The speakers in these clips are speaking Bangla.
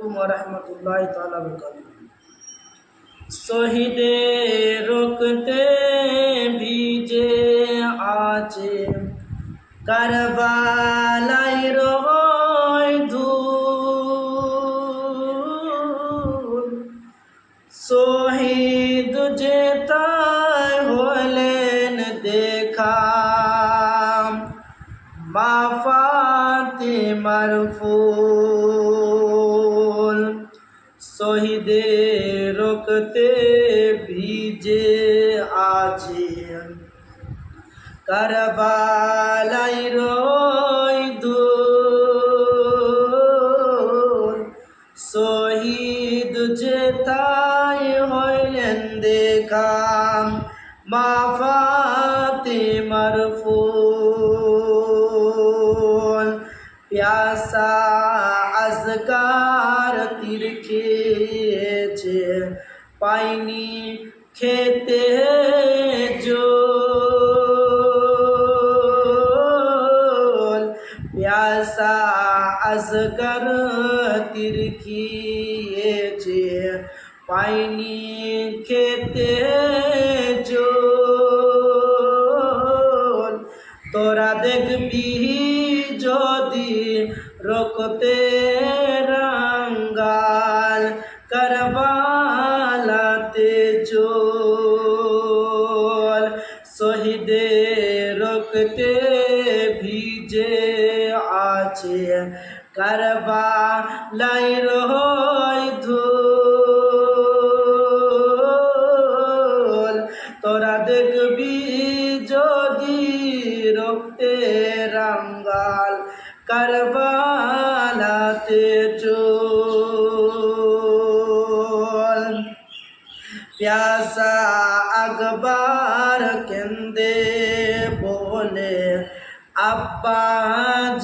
ওয়া রাহমাতুল্লাহি তাআলা বারাকাতুহু। শহীদের রক্তে ভিজে আছে কারবালাই রয় ধূল, শহীদ যে তাই হলেন দেখা মা ফাতিমার ফুল। শহীদের রক্তে ভিজে আছে কারবালাই রয় ধূল, শহীদ যে তাই হইলেন দেখা মা ফাতিমার ফুল। প্যাসা আজগার তীর খেয়েছে পাইনি খেতে জল, প্যাসা আজগার তীর খেয়েছে পাইনি খেতে জল। তোরা দেখবি যদি রক্তে রাঙ্গাল কারবালাতে জল, শহীদের রক্তে ভিজে আছে কারবালাই রয় ধূল। তোরা দেখবি যদি রক্তে রাঙ্গাল কারবালাতে চল। প্যাসা আকবর কেন্দে বলে আব্বা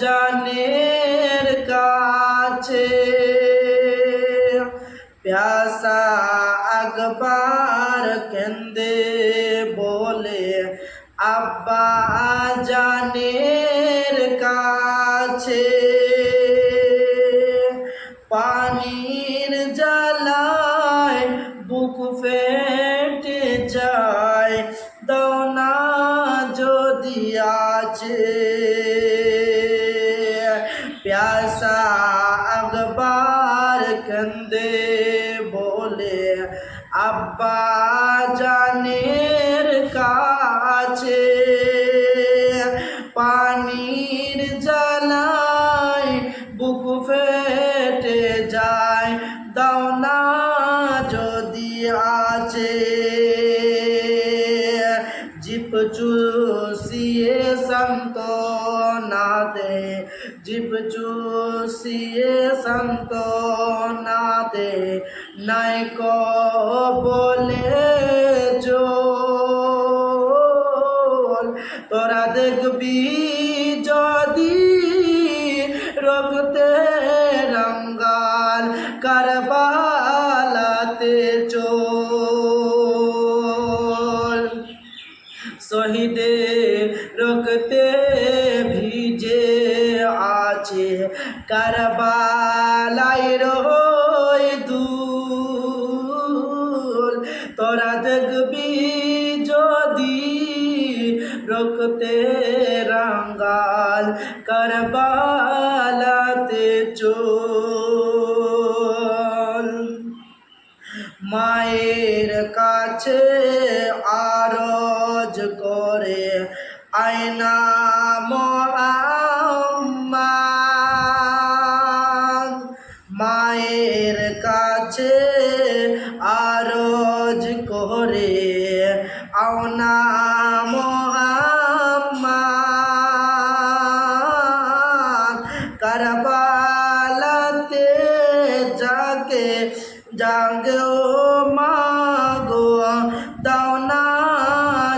জানের কাছে, প্যাসা আকবর কেন্দে বলে আব্বা জানের কাছে। পানির জ্বালায় বুক ফেটে যায় দাও না যদি আছে, প্যাসা আকবর কান্দে বলে আব্বা জানের কাছে। পানির জ্বালায় বুক ফেটে যায় দাও না যদি আছে, জিপ চুষিয়ে সান্ত্বনা দে, জিপ চুষিয়ে সান্ত্বনা দে নাই বলে জল। তোরা দেখবি যদি রক্তে রাঙ্গাল কারবালাতে চল, শহীদের রক্তে ভিজে আছে কারবালাই রয় ধূল। তোরা দেখবি যদি রক্তে রাঙ্গাল কারবালাতে চল। মায়ের কাছে আরজ করে আয়না মুহাম্মদ, মায়ের কাছে আরজ করে আওনা মুহাম্মদ, কারবালাতে যাকে জাগে ও মাগো দাও না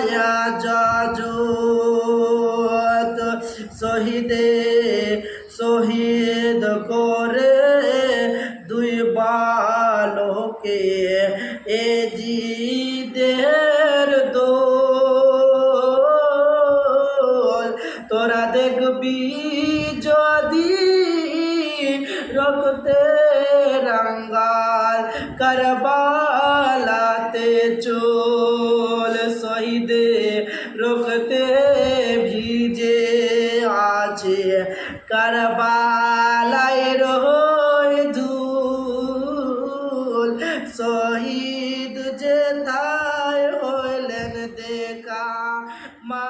ইজাজত। শহীদ করে দুই বালকে এ জিদের দোল। তোরা দেখবি যদি রক্তে करबालाते चोल शहीदे रुखते ভিজে আছে কারবালায় রয় ধুল শহীদ যেথায় হইলেন দেখা মা